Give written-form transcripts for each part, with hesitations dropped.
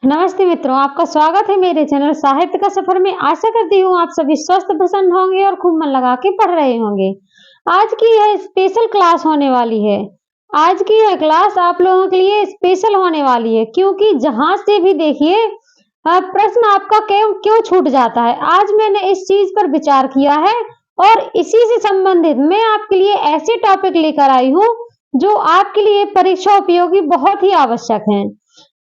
नमस्ते मित्रों, आपका स्वागत है मेरे चैनल साहित्य का सफर में। आशा करती हूँ आप सभी स्वस्थ प्रसन्न होंगे और खूब मन लगा के पढ़ रहे होंगे। आज की यह स्पेशल क्लास होने वाली है। आज की यह क्लास आप लोगों के लिए स्पेशल होने वाली है, क्योंकि जहां से भी देखिए प्रश्न आपका क्यों क्यों छूट जाता है। आज मैंने इस चीज पर विचार किया है और इसी से संबंधित मैं आपके लिए ऐसे टॉपिक लेकर आई हूँ जो आपके लिए परीक्षा उपयोगी बहुत ही आवश्यक है।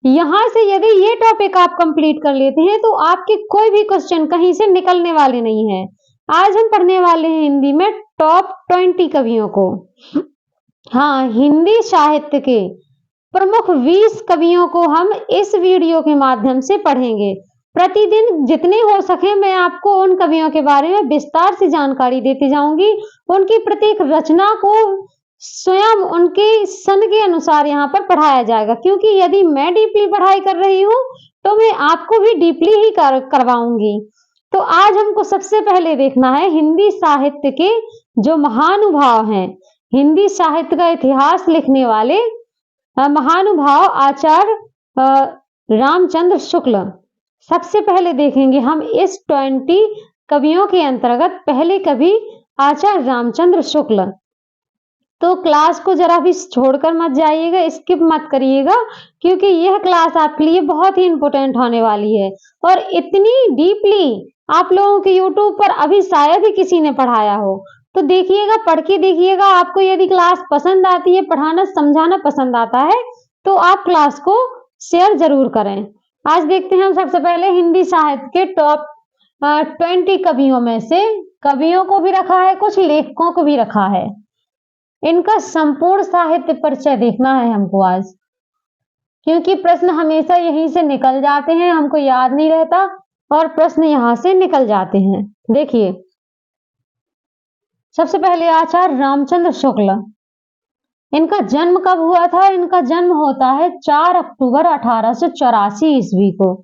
यहाँ से यदि ये टॉपिक आप कंप्लीट कर लेते हैं तो आपके कोई भी क्वेश्चन कहीं से निकलने वाले नहीं है। आज हम पढ़ने वाले हैं हिंदी में टॉप 20 कवियों को। हाँ, हिंदी साहित्य के प्रमुख 20 कवियों को हम इस वीडियो के माध्यम से पढ़ेंगे। प्रतिदिन जितने हो सके मैं आपको उन कवियों के बारे में विस्तार से जानकारी देती जाऊंगी। उनकी प्रत्येक रचना को स्वयं उनके सन के अनुसार यहाँ पर पढ़ाया जाएगा, क्योंकि यदि मैं डीपली पढ़ाई कर रही हूँ तो मैं आपको भी डीपली ही करवाऊंगी। तो आज हमको सबसे पहले देखना है हिंदी साहित्य के जो महानुभाव हैं, हिंदी साहित्य का इतिहास लिखने वाले महानुभाव आचार्य रामचंद्र शुक्ल। सबसे पहले देखेंगे हम इस 20 कवियों के अंतर्गत पहले कवि आचार्य रामचंद्र शुक्ल। तो क्लास को जरा भी छोड़कर मत जाइएगा, स्किप मत करिएगा, क्योंकि यह क्लास आपके लिए बहुत ही इंपॉर्टेंट होने वाली है और इतनी डीपली आप लोगों के यूट्यूब पर अभी शायद ही किसी ने पढ़ाया हो। तो देखिएगा, पढ़ के देखिएगा। आपको यदि क्लास पसंद आती है, पढ़ाना समझाना पसंद आता है, तो आप क्लास को शेयर जरूर करें। आज देखते हैं हम सबसे पहले हिंदी साहित्य के टॉप 20 कवियों में से। कवियों को भी रखा है, कुछ लेखकों को भी रखा है। इनका संपूर्ण साहित्य परिचय देखना है हमको आज, क्योंकि प्रश्न हमेशा यहीं से निकल जाते हैं, हमको याद नहीं रहता और प्रश्न यहां से निकल जाते हैं। देखिए, सबसे पहले आचार्य रामचंद्र शुक्ल। इनका जन्म कब हुआ था? इनका जन्म होता है 4 अक्टूबर 1884 ईस्वी को।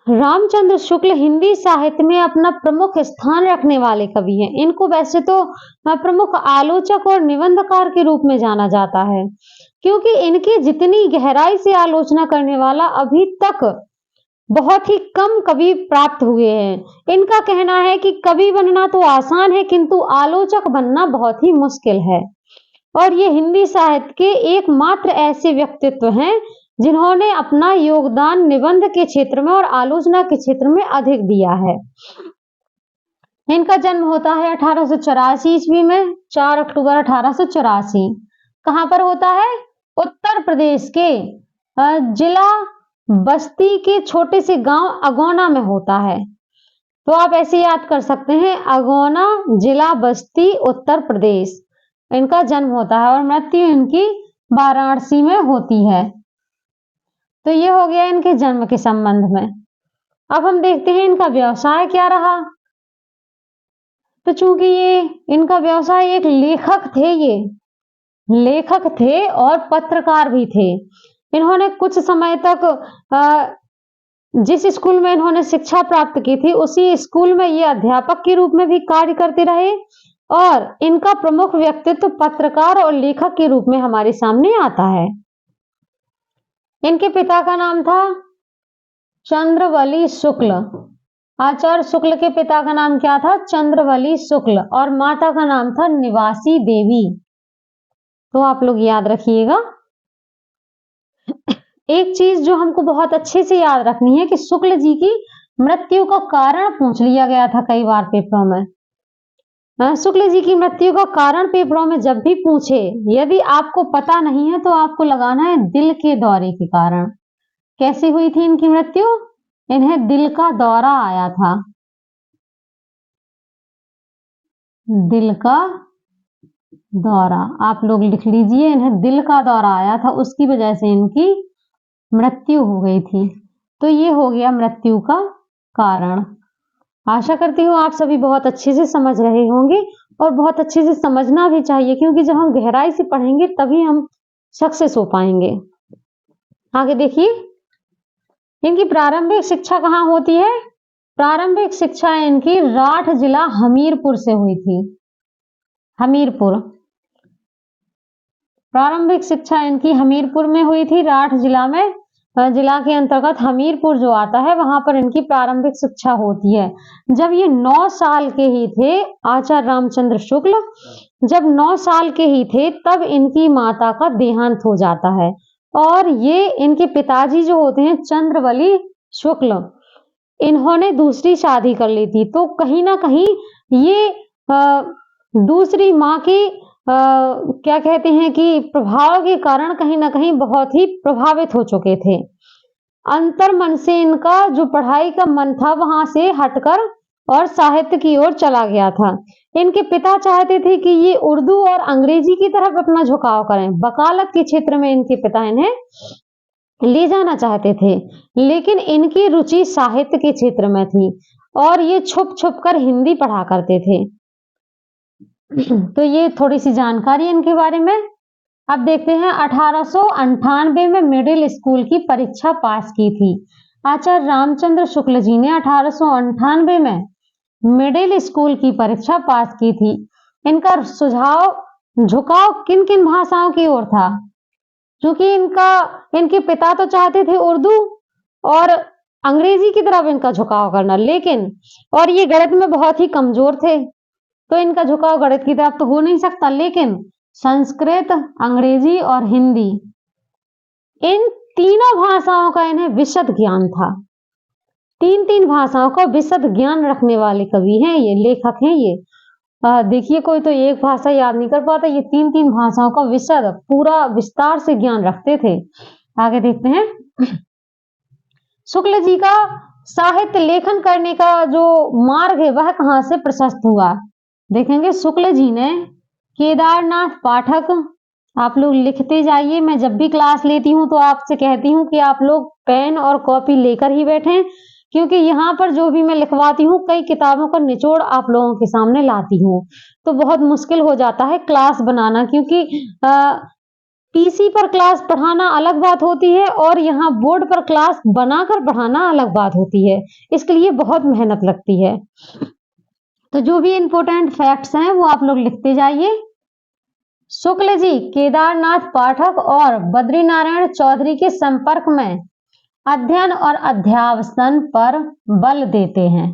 रामचंद्र शुक्ल हिंदी साहित्य में अपना प्रमुख स्थान रखने वाले कवि हैं। इनको वैसे तो प्रमुख आलोचक और निबंधकार के रूप में जाना जाता है, क्योंकि इनकी जितनी गहराई से आलोचना करने वाला अभी तक बहुत ही कम कवि प्राप्त हुए हैं। इनका कहना है कि कवि बनना तो आसान है, किंतु आलोचक बनना बहुत ही मुश्किल है। और ये हिंदी साहित्य के एकमात्र ऐसे व्यक्तित्व हैं जिन्होंने अपना योगदान निबंध के क्षेत्र में और आलोचना के क्षेत्र में अधिक दिया है। इनका जन्म होता है 1884 ईस्वी में, 4 अक्टूबर 1884। कहां पर होता है? उत्तर प्रदेश के जिला बस्ती के छोटे से गांव अगोना में होता है। तो आप ऐसे याद कर सकते हैं, अगोना, जिला बस्ती, उत्तर प्रदेश। इनका जन्म होता है और मृत्यु इनकी वाराणसी में होती है। तो ये हो गया इनके जन्म के संबंध में। अब हम देखते हैं इनका व्यवसाय क्या रहा। तो चूंकि ये इनका व्यवसाय एक लेखक थे, ये लेखक थे और पत्रकार भी थे। इन्होंने कुछ समय तक जिस स्कूल में इन्होंने शिक्षा प्राप्त की थी उसी स्कूल में ये अध्यापक के रूप में भी कार्य करते रहे और इनका प्रमुख व्यक्तित्व पत्रकार और लेखक के रूप में हमारे सामने आता है। इनके पिता का नाम था चंद्रवली शुक्ल। आचार्य शुक्ल के पिता का नाम क्या था? चंद्रवली शुक्ल। और माता का नाम था निवासी देवी। तो आप लोग याद रखिएगा। एक चीज जो हमको बहुत अच्छे से याद रखनी है कि शुक्ल जी की मृत्यु का कारण पूछ लिया गया था कई बार पेपरों में। शुक्ल जी की मृत्यु का कारण पेपरों में जब भी पूछे, यदि आपको पता नहीं है तो आपको लगाना है दिल के दौरे के कारण। कैसे हुई थी इनकी मृत्यु? इन्हें दिल का दौरा आया था। दिल का दौरा आप लोग लिख लीजिए, इन्हें दिल का दौरा आया था, उसकी वजह से इनकी मृत्यु हो गई थी। तो ये हो गया मृत्यु का कारण। आशा करती हूँ आप सभी बहुत अच्छे से समझ रहे होंगे और बहुत अच्छे से समझना भी चाहिए, क्योंकि जब हम गहराई से पढ़ेंगे तभी हम सक्सेस हो पाएंगे। आगे देखिए, इनकी प्रारंभिक शिक्षा कहाँ होती है? प्रारंभिक शिक्षा इनकी राठ जिला हमीरपुर से हुई थी। हमीरपुर, प्रारंभिक शिक्षा इनकी हमीरपुर में हुई थी, राठ जिला में। जिला के अंतर्गत हमीरपुर जो आता है वहां पर इनकी प्रारंभिक शिक्षा होती है। जब ये 9 साल के ही थे, आचार्य रामचंद्र शुक्ल जब 9 साल के ही थे तब इनकी माता का देहांत हो जाता है और ये इनके पिताजी जो होते हैं चंद्रवली शुक्ल, इन्होंने दूसरी शादी कर ली थी। तो कहीं ना कहीं ये दूसरी माँ की क्या कहते हैं कि प्रभाव के कारण कहीं ना कहीं बहुत ही प्रभावित हो चुके थे। अंतर मन से इनका जो पढ़ाई का मन था वहां से हटकर और साहित्य की ओर चला गया था। इनके पिता चाहते थे कि ये उर्दू और अंग्रेजी की तरफ अपना झुकाव करें। वकालत के क्षेत्र में इनके पिता इन्हें ले जाना चाहते थे, लेकिन इनकी रुचि साहित्य के क्षेत्र में थी और ये छुप छुप कर हिंदी पढ़ा करते थे। तो ये थोड़ी सी जानकारी इनके बारे में। अब देखते हैं 1898 में मिडिल स्कूल की परीक्षा पास की थी। आचार्य रामचंद्र शुक्ल जी ने 1898 में मिडिल स्कूल की परीक्षा पास की थी। इनका झुकाव किन किन भाषाओं की ओर था? क्योंकि इनके पिता तो चाहते थे उर्दू और अंग्रेजी की तरफ इनका झुकाव करना, लेकिन और ये गणित में बहुत ही कमजोर थे तो इनका झुकाव गणित की तरफ तो हो नहीं सकता, लेकिन संस्कृत, अंग्रेजी और हिंदी, इन तीनों भाषाओं का इन्हें विशद ज्ञान था। तीन भाषाओं का विशद ज्ञान रखने वाले कवि हैं ये, लेखक हैं ये। देखिए कोई तो एक भाषा याद नहीं कर पाता, ये तीन भाषाओं का विशद पूरा विस्तार से ज्ञान रखते थे। आगे देखते हैं शुक्ल जी का साहित्य लेखन करने का जो मार्ग है वह कहां से प्रशस्त हुआ। देखेंगे शुक्ल जी ने केदारनाथ पाठक, आप लोग लिखते जाइए। मैं जब भी क्लास लेती हूँ तो आपसे कहती हूँ कि आप लोग पेन और कॉपी लेकर ही बैठें, क्योंकि यहाँ पर जो भी मैं लिखवाती हूँ कई किताबों का निचोड़ आप लोगों के सामने लाती हूँ, तो बहुत मुश्किल हो जाता है क्लास बनाना। क्योंकि पीसी पर क्लास पढ़ाना अलग बात होती है और यहाँ बोर्ड पर क्लास बनाकर पढ़ाना अलग बात होती है, इसके लिए बहुत मेहनत लगती है। तो जो भी इंपॉर्टेंट फैक्ट्स हैं वो आप लोग लिखते जाइए। शुक्ल जी केदारनाथ पाठक और बद्रीनारायण चौधरी के संपर्क में अध्ययन और अध्यावसन पर बल देते हैं।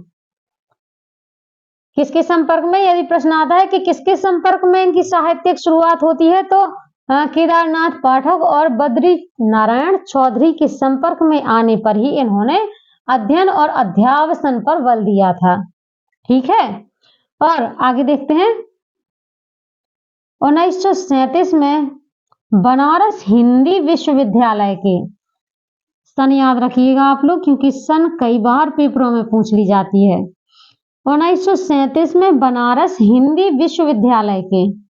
किसके संपर्क में? यदि प्रश्न आता है कि किसके संपर्क में इनकी साहित्यिक शुरुआत होती है तो केदारनाथ पाठक और बद्री नारायण चौधरी के संपर्क में आने पर ही इन्होंने अध्ययन और अध्यावसन पर बल दिया था। ठीक है, और आगे देखते हैं 1937 में बनारस हिंदी विश्वविद्यालय के, सन याद रखिएगा आप लोग क्योंकि सन कई बार पेपरों में पूछ ली जाती है। 1937 में बनारस हिंदी विश्वविद्यालय के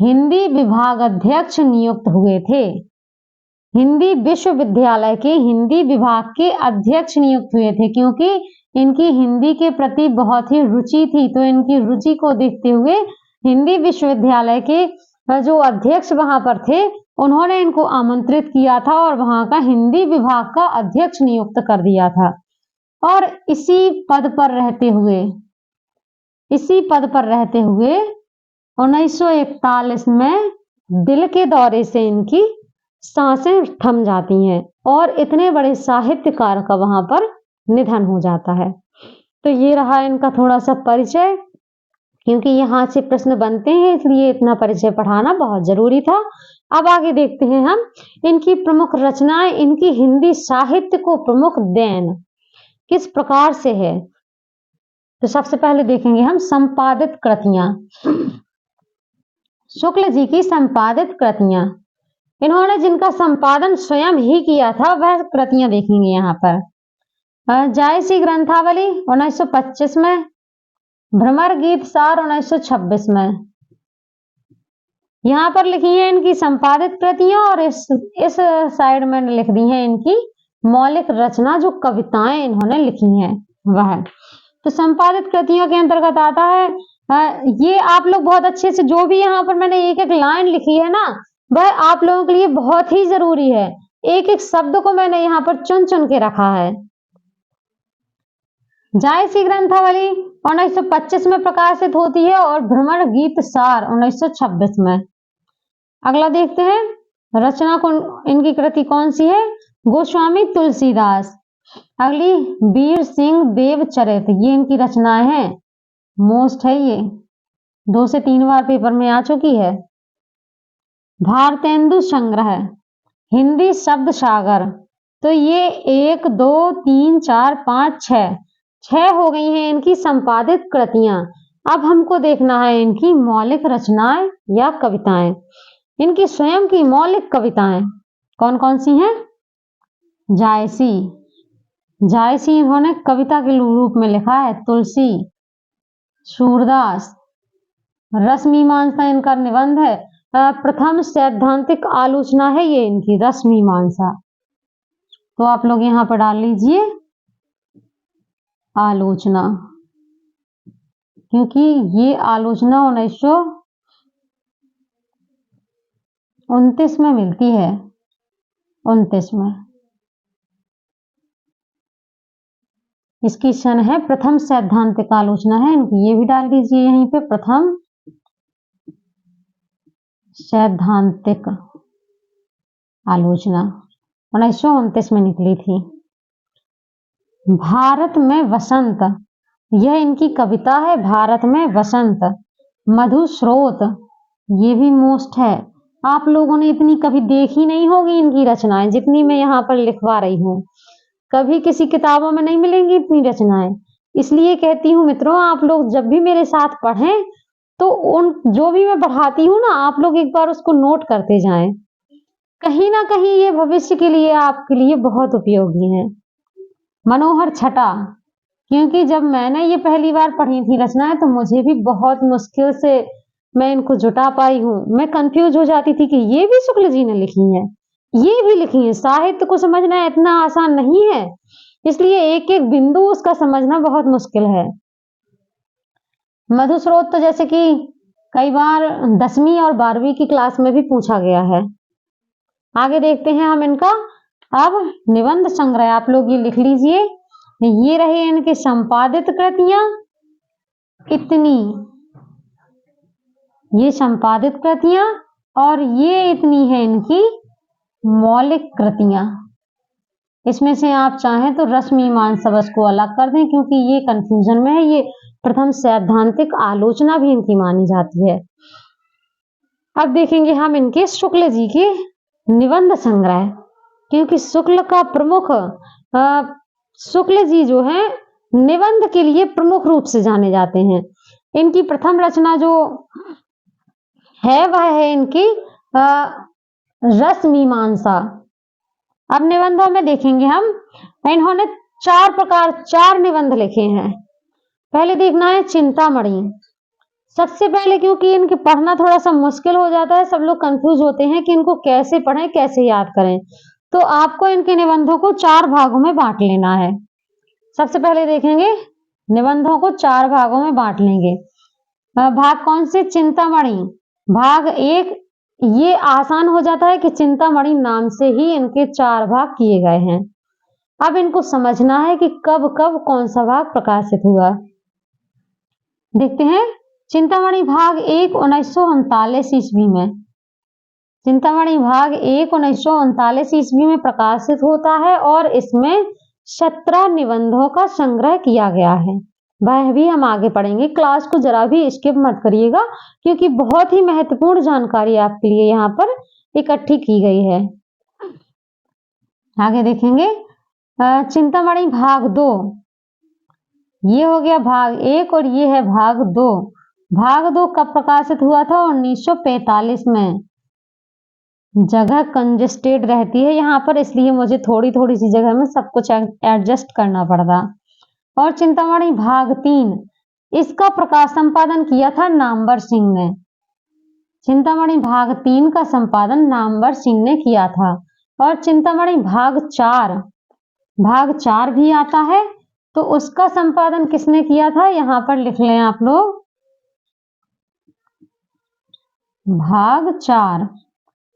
हिंदी विभाग अध्यक्ष नियुक्त हुए थे। हिंदी विश्वविद्यालय के हिंदी विभाग के अध्यक्ष नियुक्त हुए थे क्योंकि इनकी हिंदी के प्रति बहुत ही रुचि थी। तो इनकी रुचि को देखते हुए हिंदी विश्वविद्यालय के जो अध्यक्ष वहां पर थे उन्होंने इनको आमंत्रित किया था और वहां का हिंदी विभाग का अध्यक्ष नियुक्त कर दिया था। और इसी पद पर रहते हुए 1941 में दिल के दौरे से इनकी सांसें थम जाती हैं और इतने बड़े साहित्यकार का वहां पर निधन हो जाता है। तो ये रहा इनका थोड़ा सा परिचय, क्योंकि यहाँ से प्रश्न बनते हैं इसलिए इतना परिचय पढ़ाना बहुत जरूरी था। अब आगे देखते हैं हम इनकी प्रमुख रचनाएं। इनकी हिंदी साहित्य को प्रमुख देन किस प्रकार से है, तो सबसे पहले देखेंगे हम संपादित कृतियां। शुक्ल जी की संपादित कृतियां, इन्होंने जिनका संपादन स्वयं ही किया था वह कृतियां देखेंगे यहाँ पर। जायसी ग्रंथावली 1925 में, भ्रमर गीत सार 1926 में। यहाँ पर लिखी है इनकी संपादित कृतियां और इस साइड में लिख दी है इनकी मौलिक रचना, जो कविताएं इन्होंने लिखी हैं वह। तो संपादित कृतियों के अंतर्गत आता है ये आप लोग बहुत अच्छे से, जो भी यहाँ पर मैंने एक एक लाइन लिखी है ना वह आप लोगों के लिए बहुत ही जरूरी है। एक एक शब्द को मैंने यहाँ पर चुन चुन के रखा है। जायसी ग्रंथावली 1925 में प्रकाशित होती है और भ्रमर गीत सार 1926 में। अगला देखते हैं रचना इनकी कृति कौन सी है, गोस्वामी तुलसीदास। अगली वीर सिंह देवचरित, ये इनकी रचनाएं हैं, मोस्ट है ये, 2 से 3 बार पेपर में आ चुकी है। भारतेंदु संग्रह, हिंदी शब्द सागर, तो ये 1 2 3 4 5 6 हो गई हैं इनकी संपादित कृतियां। अब हमको देखना है इनकी मौलिक रचनाएं या कविताएं। इनकी स्वयं की मौलिक कविताएं कौन कौन सी हैं? जायसी, जायसी इन्होंने कविता के रूप में लिखा है। तुलसी, सूरदास, रसमीमांसा इनका निबंध है। प्रथम सैद्धांतिक आलोचना है ये इनकी रसमीमांसा, तो आप लोग यहाँ पर डाल लीजिए आलोचना, क्योंकि ये आलोचना 1929 में मिलती है, 29 में। इसकी सन है प्रथम सैद्धांतिक आलोचना है इनकी, ये भी डाल दीजिए यहीं पे, प्रथम सैद्धांतिक आलोचना 1929 में निकली थी। भारत में वसंत, यह इनकी कविता है, भारत में वसंत। मधुस्रोत, ये भी मोस्ट है। आप लोगों ने इतनी कभी देखी नहीं होगी इनकी रचनाएं जितनी मैं यहाँ पर लिखवा रही हूँ, कभी किसी किताबों में नहीं मिलेंगी इतनी रचनाएं। इसलिए कहती हूँ मित्रों, आप लोग जब भी मेरे साथ पढ़ें तो उन जो भी मैं पढ़ाती हूँ ना, आप लोग एक बार उसको नोट करते जाएं, कहीं ना कहीं ये भविष्य के लिए आपके लिए बहुत उपयोगी है। मनोहर छटा, क्योंकि जब मैंने ये पहली बार पढ़ी थी रचनाएं तो मुझे भी बहुत मुश्किल से मैं इनको जुटा पाई हूँ। मैं कंफ्यूज हो जाती थी कि ये भी शुक्ल जी ने लिखी है, ये भी लिखी है। साहित्य को समझना इतना आसान नहीं है, इसलिए एक एक बिंदु उसका समझना बहुत मुश्किल है। मधुस्रोत तो जैसे कि कई बार 10वीं और 12वीं की क्लास में भी पूछा गया है। आगे देखते हैं हम इनका अब निबंध संग्रह, आप लोग ये लिख लीजिए, ये रहे इनके संपादित कृतियां इतनी, ये संपादित कृतियां, और ये इतनी है इनकी मौलिक कृतियां। इसमें से आप चाहें तो रसमीमांसा बस को अलग कर दें, क्योंकि ये कंफ्यूजन में है। ये प्रथम सैद्धांतिक आलोचना भी इनकी मानी जाती है। अब देखेंगे हम इनके शुक्ल जी के निबंध संग्रह, क्योंकि शुक्ल का प्रमुख शुक्ल जी जो है निबंध के लिए प्रमुख रूप से जाने जाते हैं। इनकी प्रथम रचना जो है वह है इनकी रसमीमांसा। अब निबंधों में देखेंगे हम, इन्होंने 4 निबंध लिखे हैं। पहले देखना है चिंतामणि। सबसे पहले, क्योंकि इनके पढ़ना थोड़ा सा मुश्किल हो जाता है, सब लोग कंफ्यूज होते हैं कि इनको कैसे पढ़ें कैसे याद करें, तो आपको इनके निबंधों को 4 भागों में बांट लेना है। सबसे पहले देखेंगे निबंधों को 4 भागों में बांट लेंगे। भाग कौन से? चिंतामणि भाग 1। ये आसान हो जाता है कि चिंतामणि नाम से ही इनके 4 भाग किए गए हैं। अब इनको समझना है कि कब कब कौन सा भाग प्रकाशित हुआ। देखते हैं। चिंतामणि भाग 1 1939 ईस्वी में, चिंतामणि भाग 1 1939 ईस्वी में प्रकाशित होता है और इसमें 17 निबंधों का संग्रह किया गया है। वह भी हम आगे पढ़ेंगे। क्लास को जरा भी स्किप मत करिएगा, क्योंकि बहुत ही महत्वपूर्ण जानकारी आपके लिए यहाँ पर इकट्ठी की गई है। आगे देखेंगे चिंतामणि भाग 2, ये हो गया भाग 1 और ये है भाग 2। भाग 2 कब प्रकाशित हुआ था? 1945 में। जगह कंजेस्टेड रहती है यहाँ पर, इसलिए मुझे थोड़ी थोड़ी सी जगह में सब कुछ एडजस्ट करना पड़ता। और चिंतामणि भाग 3, इसका प्रकाश संपादन किया था नामवर सिंह ने। चिंतामणि भाग 3 का संपादन नामवर सिंह ने किया था। और चिंतामणि भाग 4 भी आता है, तो उसका संपादन किसने किया था? यहाँ पर लिख लें आप लोग, भाग 4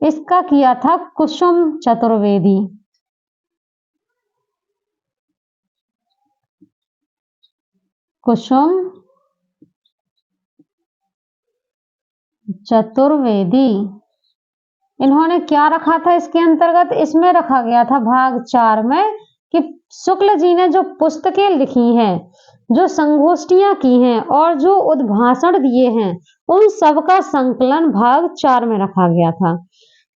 इसका किया था कुसुम चतुर्वेदी। कुसुम चतुर्वेदी इन्होंने क्या रखा था इसके अंतर्गत? इसमें रखा गया था भाग 4 में कि शुक्ल जी ने जो पुस्तकें लिखी हैं, जो संगोष्ठियां की हैं और जो उद्भाषण दिए हैं, उन सब का संकलन भाग 4 में रखा गया था।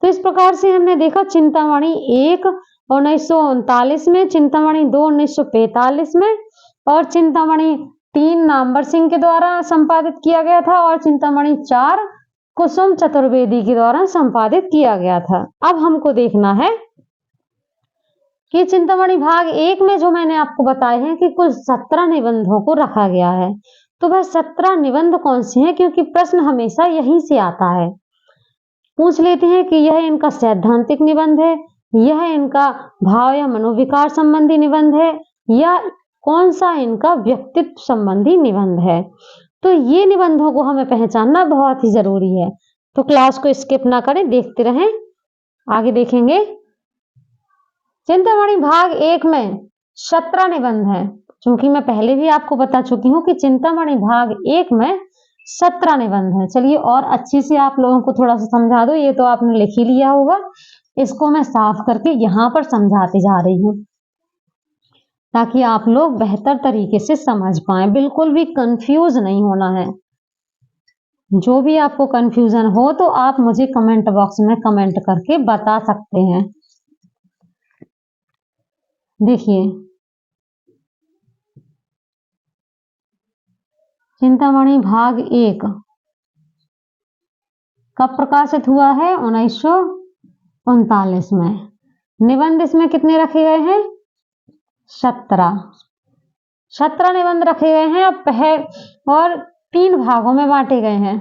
तो इस प्रकार से हमने देखा चिंतामणि 1 1939 में, चिंतामणि 2 1945 में और चिंतामणि 3 नामवर सिंह के द्वारा संपादित किया गया था और चिंतामणि 4 कुसुम चतुर्वेदी के द्वारा संपादित किया गया था। अब हमको देखना है कि चिंतामणि भाग 1 में जो मैंने आपको बताए हैं कि कुल 17 निबंधों को रखा गया है। तो वह 17 निबंध कौन से हैं, क्योंकि प्रश्न हमेशा यहीं से आता है। पूछ लेते हैं कि यह इनका सैद्धांतिक निबंध है, यह इनका भाव या मनोविकार संबंधी निबंध है, या कौन सा इनका व्यक्तित्व संबंधी निबंध है। तो ये निबंधों को हमें पहचानना बहुत ही जरूरी है। तो क्लास को स्किप ना करें, देखते रहें, आगे देखेंगे। चिंतामणि भाग 1 में 17 निबंध हैं। चूंकि मैं पहले भी आपको बता चुकी हूँ कि चिंतामणि भाग 1 में 17 निबंध हैं। चलिए और अच्छे से आप लोगों को थोड़ा सा समझा दो। ये तो आपने लिख ही लिया होगा, इसको मैं साफ करके यहाँ पर समझाते जा रही हूँ ताकि आप लोग बेहतर तरीके से समझ पाएं। बिल्कुल भी कंफ्यूज नहीं होना है। जो भी आपको कंफ्यूजन हो तो आप मुझे कमेंट बॉक्स में कमेंट करके बता सकते हैं। देखिए, चिंतामणि भाग 1 कब प्रकाशित हुआ है? 1939 में। निबंध इसमें कितने रखे गए हैं? 17 निबंध रखे गए हैं और 3 भागों में बांटे गए हैं।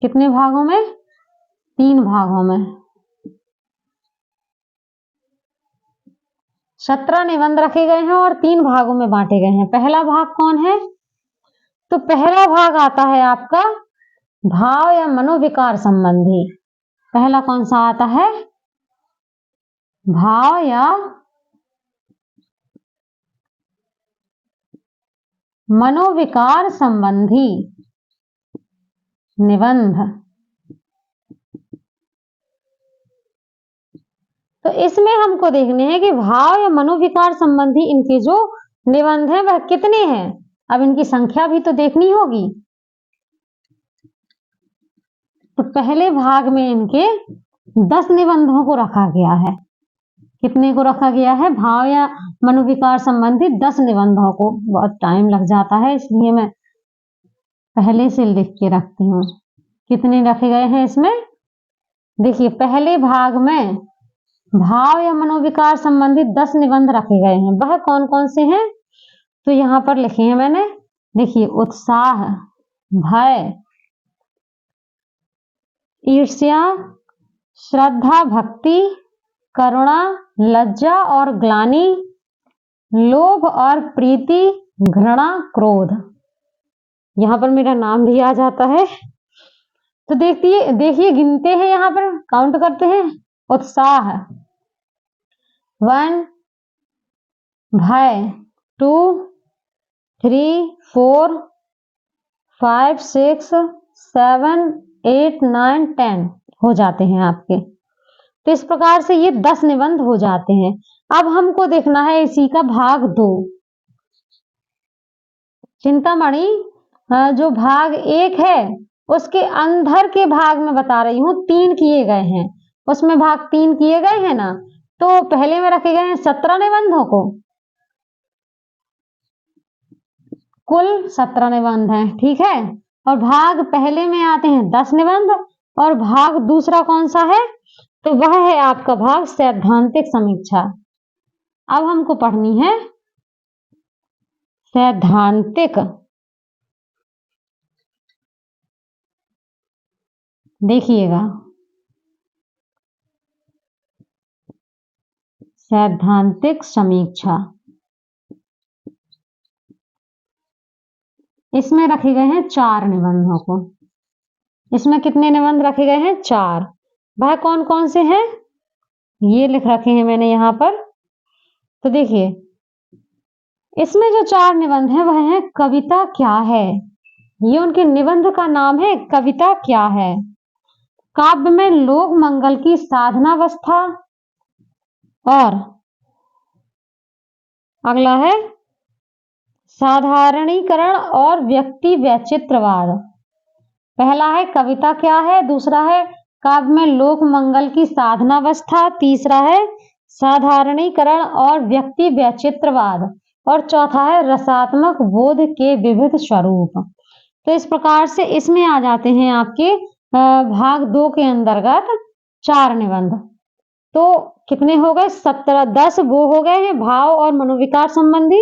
कितने भागों में? 3 भागों में। 17 निबंध रखे गए हैं और 3 भागों में बांटे गए हैं। पहला भाग कौन है? तो पहला भाग आता है आपका भाव या मनोविकार संबंधी। पहला कौन सा आता है? भाव या मनोविकार संबंधी निबंध। तो इसमें हमको देखने हैं कि भाव या मनोविकार संबंधी इनके जो निबंध हैं वह कितने हैं। अब इनकी संख्या भी तो देखनी होगी। तो पहले भाग में इनके 10 निबंधों को रखा गया है। कितने को रखा गया है? भाव या मनोविकार संबंधी 10 निबंधों को। बहुत टाइम लग जाता है इसलिए मैं पहले से लिख के रखती हूँ। कितने रखे गए हैं इसमें? देखिए, पहले भाग में भाव या मनोविकार संबंधी 10 निबंध रखे गए हैं। वह कौन कौन से हैं? तो यहाँ पर लिखे हैं मैंने। देखिए, उत्साह, भय, ईर्ष्या, श्रद्धा, भक्ति, करुणा, लज्जा और ग्लानि, लोभ और प्रीति, घृणा, क्रोध। यहाँ पर मेरा नाम भी आ जाता है। तो देखिए गिनते हैं, यहाँ पर काउंट करते हैं। उत्साह 1, भय 2, 3, 4, 5, 6, 7, 8, 9, 10 हो जाते हैं आपके। तो इस प्रकार से ये 10 निबंध हो जाते हैं। अब हमको देखना है इसी का भाग 2। चिंतामणि जो भाग 1 है उसके अंदर के भाग में बता रही हूँ 3 किए गए हैं। उसमें भाग 3 किए गए हैं ना। तो पहले में रखे गए हैं 17 निबंधों को। कुल 17 निबंध हैं, ठीक है। और भाग पहले में आते हैं 10 निबंध और भाग दूसरा कौन सा है? तो वह है आपका भाग सैद्धांतिक समीक्षा। अब हमको पढ़नी है सैद्धांतिक। देखिएगा, सैद्धांतिक समीक्षा। इसमें रखे गए हैं 4 निबंधों को। इसमें कितने निबंध रखे गए हैं? 4। वह कौन कौन से हैं? ये लिख रखे हैं मैंने यहाँ पर। तो देखिए, इसमें जो 4 निबंध हैं वह है कविता क्या है। ये उनके निबंध का नाम है, कविता क्या है। काव्य में लोक मंगल की साधनावस्था, और अगला है साधारणीकरण और व्यक्ति वैचित्रवाद। पहला है कविता क्या है, दूसरा है काव्य में लोक मंगल की साधनावस्था, तीसरा है साधारणीकरण और व्यक्ति वैचित्रवाद, और चौथा है रसात्मक बोध के विविध स्वरूप। तो इस प्रकार से इसमें आ जाते हैं आपके भाग 2 के अंतर्गत 4 निबंध। तो कितने हो गए, 17, 10 वो हो गए हैं भाव और मनोविकार संबंधी,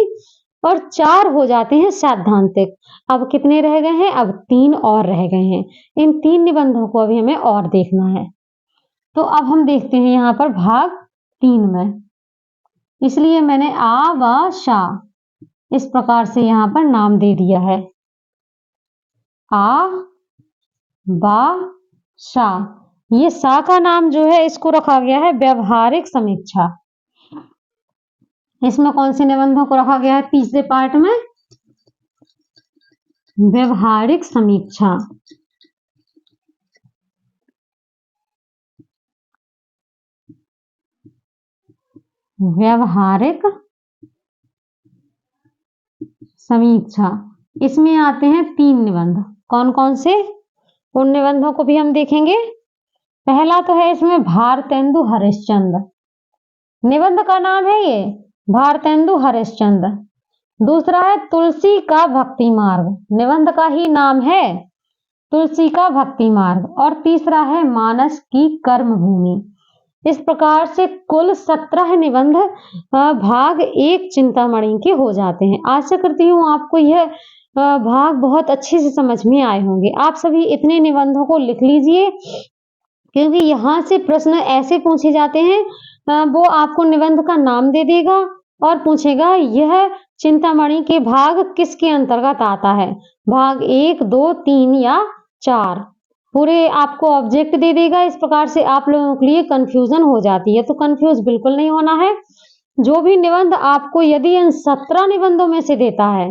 और 4 हो जाते हैं सैद्धांतिक। अब कितने रह गए हैं, अब 3 और रह गए हैं। इन 3 निबंधों को अभी हमें और देखना है। तो अब हम देखते हैं यहाँ पर भाग 3 में, इसलिए मैंने आ व शा इस प्रकार से यहाँ पर नाम दे दिया है। आ बा शा, ये सा का नाम जो है इसको रखा गया है व्यवहारिक समीक्षा। इसमें कौन से निबंधों को रखा गया है, तीसरे पार्ट में व्यवहारिक समीक्षा। व्यवहारिक समीक्षा, इसमें आते हैं 3 निबंध। कौन कौन से, उन निबंधों को भी हम देखेंगे। पहला तो है इसमें भारतेंदु हरिश्चंद्र, निबंध का नाम है ये भारतेंदु हरिश्चंद्र। दूसरा है तुलसी का भक्ति मार्ग, निबंध का ही नाम है तुलसी का भक्ति मार्ग। और तीसरा है मानस की कर्म भूमि। इस प्रकार से कुल 17 निबंध भाग 1 चिंतामणि के हो जाते हैं। आशा करती हूँ आपको यह भाग बहुत अच्छे से समझ में आए होंगे। आप सभी इतने निबंधों को लिख लीजिए, क्योंकि यहाँ से प्रश्न ऐसे पूछे जाते हैं, वो आपको निबंध का नाम दे देगा और पूछेगा यह चिंतामणि के भाग किसके अंतर्गत आता है, भाग 1, 2, 3 या 4, पूरे आपको ऑब्जेक्ट दे देगा। इस प्रकार से आप लोगों के लिए कंफ्यूजन हो जाती है, तो कंफ्यूज बिल्कुल नहीं होना है। जो भी निबंध आपको यदि इन 17 निबंधों में से देता है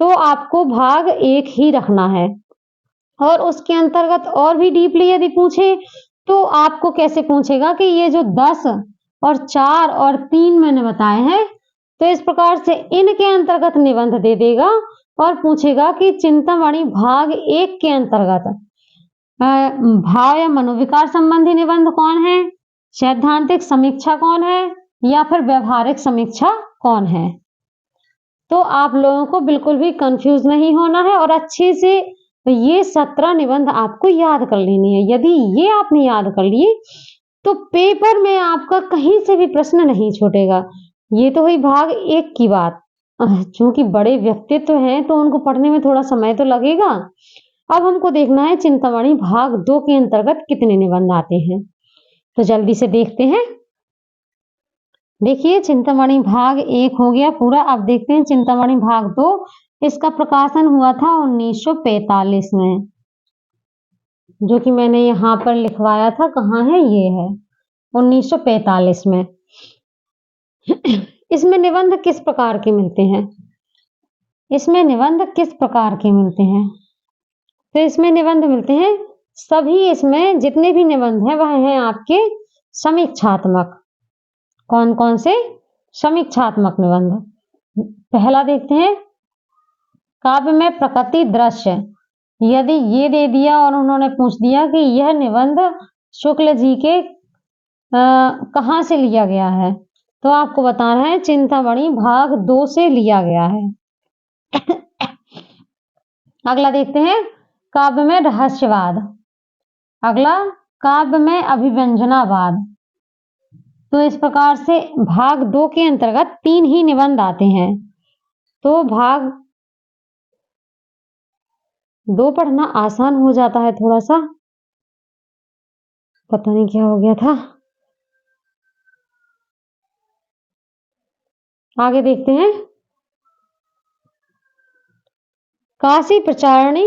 तो आपको भाग 1 ही रखना है, और उसके अंतर्गत और भी डीपली यदि पूछे तो आपको कैसे पूछेगा कि ये जो 10 और 4 और 3 मैंने बताए हैं, तो इस प्रकार से इनके अंतर्गत निबंध दे देगा और पूछेगा कि चिंतामणि भाग 1 के अंतर्गत भाव या मनोविकार संबंधी निबंध कौन है, सैद्धांतिक समीक्षा कौन है, या फिर व्यवहारिक समीक्षा कौन है। तो आप लोगों को बिल्कुल भी कंफ्यूज नहीं होना है, और अच्छे से ये 17 निबंध आपको याद कर लेनी है। यदि ये आपने याद कर लिए तो पेपर में आपका कहीं से भी प्रश्न नहीं छूटेगा। ये तो हुई भाग 1 की बात। चूंकि बड़े व्यक्तित्व हैं तो उनको पढ़ने में थोड़ा समय तो लगेगा। अब हमको देखना है चिंतामणि भाग 2 के अंतर्गत कितने निबंध आते हैं, तो जल्दी से देखते हैं। देखिए चिंतामणि भाग 1 हो गया पूरा। अब देखते हैं चिंतामणि भाग 2। इसका प्रकाशन हुआ था 1945 में, जो कि मैंने यहाँ पर लिखवाया था। कहाँ है, ये है 1945 में। इसमें निबंध किस प्रकार के मिलते हैं, इसमें निबंध किस प्रकार के मिलते हैं, तो इसमें निबंध मिलते हैं सभी, इसमें जितने भी निबंध हैं वह हैं आपके समीक्षात्मक। कौन कौन से, समीक्षात्मक निबंध। पहला देखते हैं काव्य में प्रकृति दृश्य। यदि ये दे दिया और उन्होंने पूछ दिया कि यह निबंध शुक्ल जी के कहाँ से लिया गया है, तो आपको बताना है चिंतामणि भाग 2 से लिया गया है। अगला देखते हैं काव्य में रहस्यवाद। अगला काव्य में अभिव्यंजनावाद। तो इस प्रकार से भाग 2 के अंतर्गत 3 ही निबंध आते हैं। तो भाग 2 पढ़ना आसान हो जाता है थोड़ा सा, पता नहीं क्या हो गया था। आगे देखते हैं काशी प्रचारणी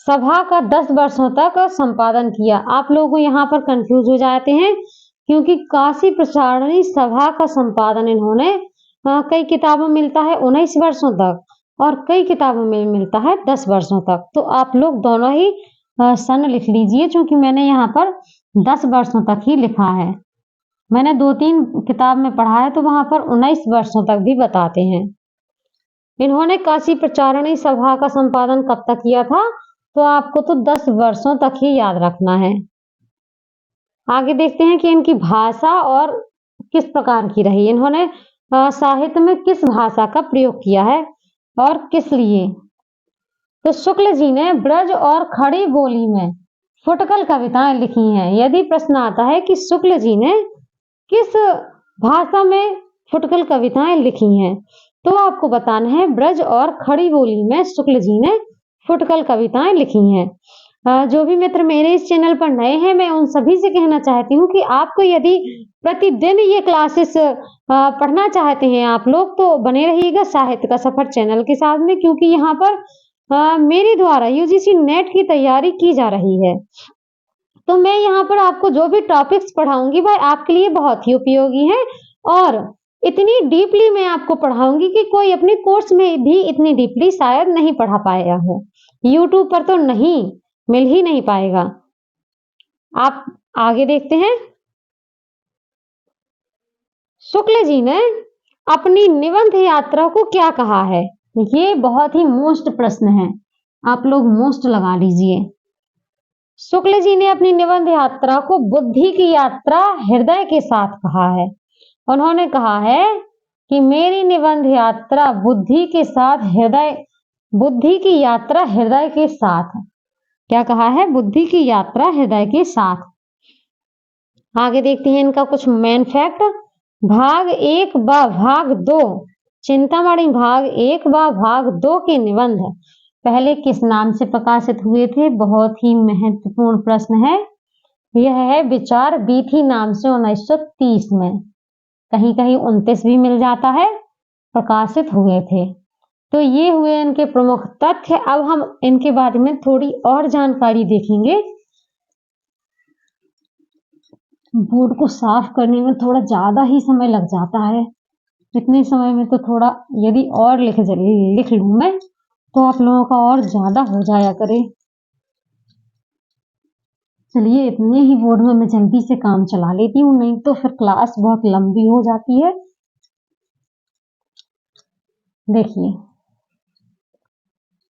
सभा का 10 वर्षों तक संपादन किया। आप लोग यहाँ पर कंफ्यूज हो जाते हैं, क्योंकि काशी प्रचारणी सभा का संपादन इन्होंने कई किताबों में मिलता है 19 वर्षों तक और कई किताबों में मिलता है 10 वर्षों तक। तो आप लोग दोनों ही सन लिख लीजिए, क्योंकि मैंने यहाँ पर 10 वर्षों तक ही लिखा है। मैंने 2-3 किताब में पढ़ा है तो वहां पर 19 वर्षों तक भी बताते हैं। इन्होंने काशी प्रचारणी सभा का संपादन कब तक किया था? तो आपको तो 10 वर्षों तक ही याद रखना है। आगे देखते हैं कि इनकी भाषा और किस प्रकार की रही। इन्होंने साहित्य में किस भाषा का प्रयोग किया है और किस लिए? तो शुक्ल जी ने ब्रज और खड़ी बोली में फुटकल कविताएं लिखी हैं। यदि प्रश्न आता है कि शुक्ल जी ने किस भाषा में फुटकल कविताएं लिखी हैं, तो आपको बताना है ब्रज और खड़ी बोली में शुक्ल जी ने फुटकल कविताएं लिखी हैं। जो भी मित्र मेरे इस चैनल पर नए हैं, मैं उन सभी से कहना चाहती हूँ कि आपको यदि प्रतिदिन ये क्लासेस पढ़ना चाहते हैं आप लोग, तो बने रहिएगा साहित्य का सफर चैनल के साथ में, क्योंकि यहाँ पर मेरे द्वारा यूजीसी नेट की तैयारी की जा रही है। तो मैं यहाँ पर आपको जो भी टॉपिक्स पढ़ाऊंगी वह आपके लिए बहुत ही उपयोगी है और इतनी डीपली मैं आपको पढ़ाऊंगी कि कोई अपने कोर्स में भी इतनी डीपली शायद नहीं पढ़ा पाया हो। यूट्यूब पर तो नहीं मिल ही नहीं पाएगा। आप आगे देखते हैं। शुक्ल जी ने अपनी निबंध यात्रा को क्या कहा है? ये बहुत ही मोस्ट प्रश्न है, आप लोग मोस्ट लगा लीजिए। शुक्ल जी ने अपनी निबंध यात्रा को बुद्धि की यात्रा हृदय के साथ कहा है। उन्होंने कहा है कि मेरी निबंध यात्रा बुद्धि के साथ हृदय, बुद्धि की यात्रा हृदय के साथ। क्या कहा है? बुद्धि की यात्रा हृदय के साथ। आगे देखते हैं इनका कुछ मेन फैक्ट। भाग 1 व भाग 2 चिंतामणि भाग 1 व भाग 2 के निबंध पहले किस नाम से प्रकाशित हुए थे? बहुत ही महत्वपूर्ण प्रश्न है। यह है विचार वीथी नाम से 1930 में, कहीं कहीं 29 भी मिल जाता है, प्रकाशित हुए थे। तो ये हुए इनके प्रमुख तथ्य। अब हम इनके बारे में थोड़ी और जानकारी देखेंगे। बोर्ड को साफ करने में थोड़ा ज्यादा ही समय लग जाता है। इतने समय में तो थोड़ा यदि और लिख लूं मैं तो आप लोगों का और ज्यादा हो जाया करे। चलिए इतने ही बोर्ड में मैं जल्दी से काम चला लेती हूँ, नहीं तो फिर क्लास बहुत लंबी हो जाती है। देखिए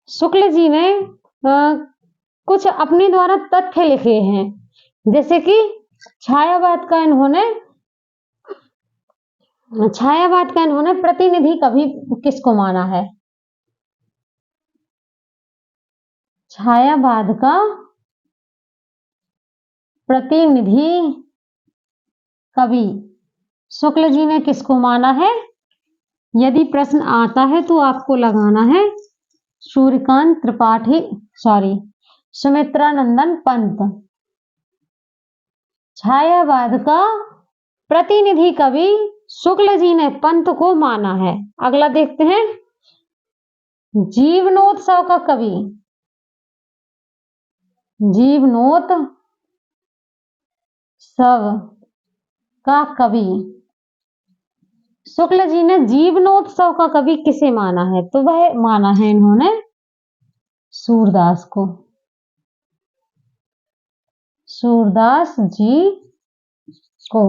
शुक्ल जी ने कुछ अपने द्वारा तथ्य लिखे हैं, जैसे कि छायावाद का इन्होंने प्रतिनिधि कवि किसको माना है? छायावाद का प्रतिनिधि कवि शुक्ल जी ने किसको माना है? यदि प्रश्न आता है तो आपको लगाना है सूर्यकांत त्रिपाठी, सुमित्रानंदन पंत। छायावाद का प्रतिनिधि कवि शुक्ल जी ने पंत को माना है। अगला देखते हैं। जीवनोत्सव का कवि, जीवनोत्सव का कवि शुक्ल जी ने जीवनोत्सव का कवि किसे माना है? तो वह माना है इन्होंने सूरदास को, सूरदास जी को।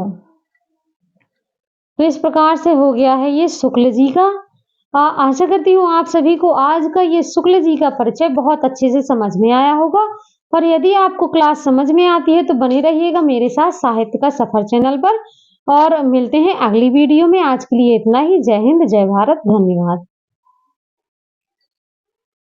तो इस प्रकार से हो गया है ये शुक्ल जी का। आशा करती हूँ आप सभी को आज का ये शुक्ल जी का परिचय बहुत अच्छे से समझ में आया होगा। और यदि आपको क्लास समझ में आती है तो बने रहिएगा मेरे साथ साहित्य का सफर चैनल पर, और मिलते हैं अगली वीडियो में। आज के लिए इतना ही। जय हिंद, जय भारत, धन्यवाद।